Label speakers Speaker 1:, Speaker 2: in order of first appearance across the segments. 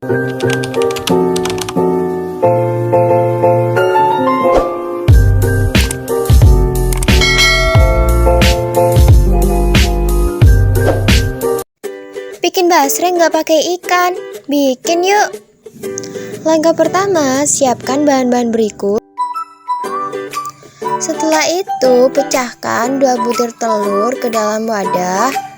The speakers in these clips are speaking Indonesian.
Speaker 1: Bikin basreng nggak pakai ikan, bikin yuk. Langkah pertama, siapkan bahan-bahan berikut. Setelah itu, pecahkan 2 butir telur ke dalam wadah.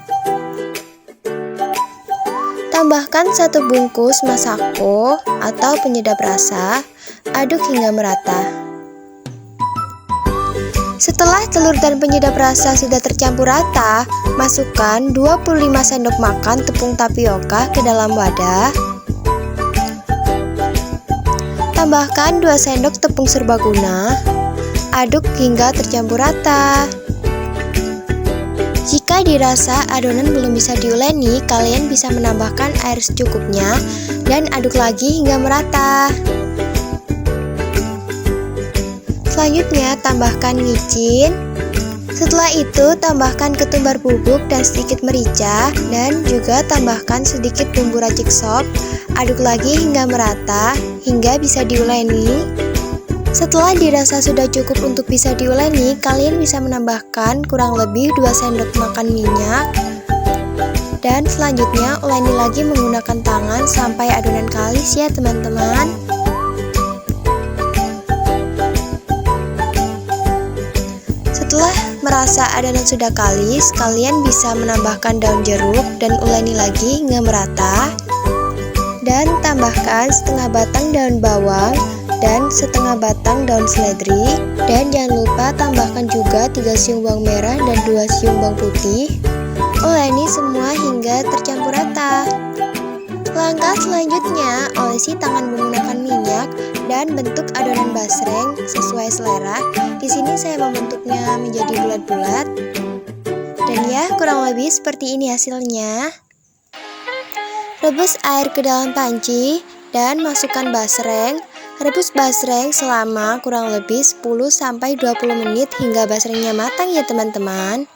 Speaker 1: Tambahkan 1 bungkus masako atau penyedap rasa, aduk hingga merata. Setelah telur dan penyedap rasa sudah tercampur rata, masukkan 25 sendok makan tepung tapioka ke dalam wadah. Tambahkan 2 sendok tepung serbaguna. Aduk hingga tercampur rata. Jika dirasa adonan belum bisa diuleni, kalian bisa menambahkan air secukupnya dan aduk lagi hingga merata. Selanjutnya, tambahkan micin. Setelah itu, tambahkan ketumbar bubuk dan sedikit merica, dan juga tambahkan sedikit bumbu racik sop. Aduk lagi hingga merata, hingga bisa diuleni. Setelah dirasa sudah cukup untuk bisa diuleni, kalian bisa menambahkan kurang lebih 2 sendok makan minyak. Dan selanjutnya, uleni lagi menggunakan tangan sampai adonan kalis ya teman-teman. Setelah merasa adonan sudah kalis, kalian bisa menambahkan daun jeruk dan uleni lagi hingga merata. Dan tambahkan setengah batang daun bawang dan setengah batang daun seledri. Dan jangan lupa tambahkan juga 3 siung bawang merah dan 2 siung bawang putih. Uleni semua hingga tercampur rata. Langkah selanjutnya, olesi tangan menggunakan minyak dan bentuk adonan basreng sesuai selera. Di sini saya membentuknya menjadi bulat-bulat. Dan ya, kurang lebih seperti ini hasilnya. Rebus air ke dalam panci dan masukkan basreng. Rebus basreng selama kurang lebih 10-20 menit hingga basrengnya matang ya teman-teman.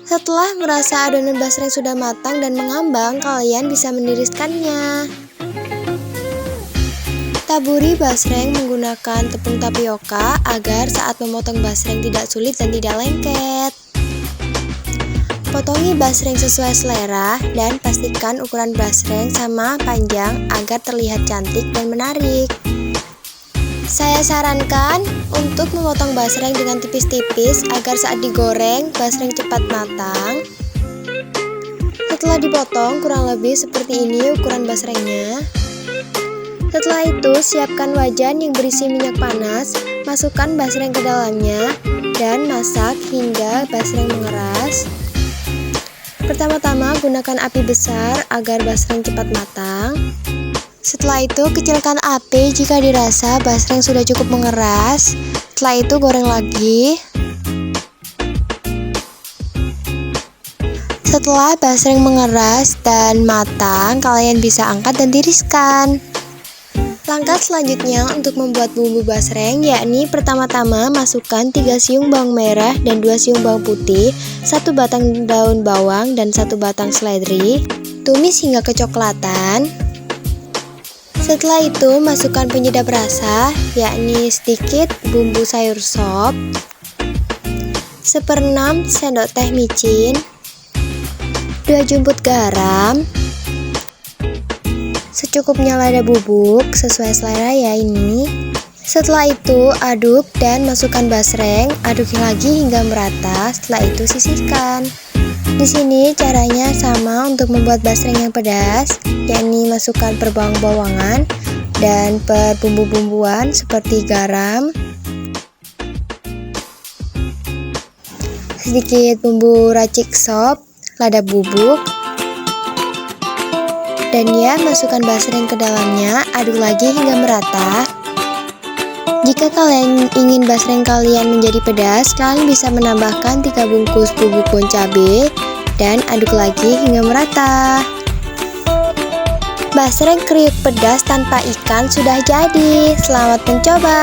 Speaker 1: Setelah merasa adonan basreng sudah matang dan mengambang, kalian bisa meniriskannya. Taburi basreng menggunakan tepung tapioka agar saat memotong basreng tidak sulit dan tidak lengket. Potongi basreng sesuai selera dan pastikan ukuran basreng sama panjang agar terlihat cantik dan menarik. Saya sarankan untuk memotong basreng dengan tipis-tipis agar saat digoreng basreng cepat matang. Setelah dipotong kurang lebih seperti ini ukuran basrengnya. Setelah itu siapkan wajan yang berisi minyak panas, masukkan basreng ke dalamnya dan masak hingga basreng mengeras. Pertama-tama gunakan api besar agar basreng cepat matang. Setelah itu kecilkan api jika dirasa basreng sudah cukup mengeras. Setelah itu goreng lagi. Setelah basreng mengeras dan matang, kalian bisa angkat dan tiriskan. Langkah selanjutnya untuk membuat bumbu basreng, yakni pertama-tama masukkan 3 siung bawang merah dan 2 siung bawang putih, 1 batang daun bawang dan 1 batang seledri. Tumis hingga kecoklatan. Setelah itu masukkan penyedap rasa, yakni sedikit bumbu sayur sop, 1/6 sendok teh micin, 2 jumput garam, secukupnya lada bubuk sesuai selera ya ini. Setelah itu aduk dan masukkan basreng, aduk lagi hingga merata. Setelah itu sisihkan. Di sini caranya sama untuk membuat basreng yang pedas, yakni masukkan per bawang-bawangan dan per bumbu-bumbuan seperti garam, sedikit bumbu racik sop, lada bubuk, dan ya masukkan basreng ke dalamnya, aduk lagi hingga merata. Jika kalian ingin basreng kalian menjadi pedas, kalian bisa menambahkan 3 bungkus bubuk bon cabe dan aduk lagi hingga merata. Basreng kriuk pedas tanpa ikan sudah jadi. Selamat mencoba.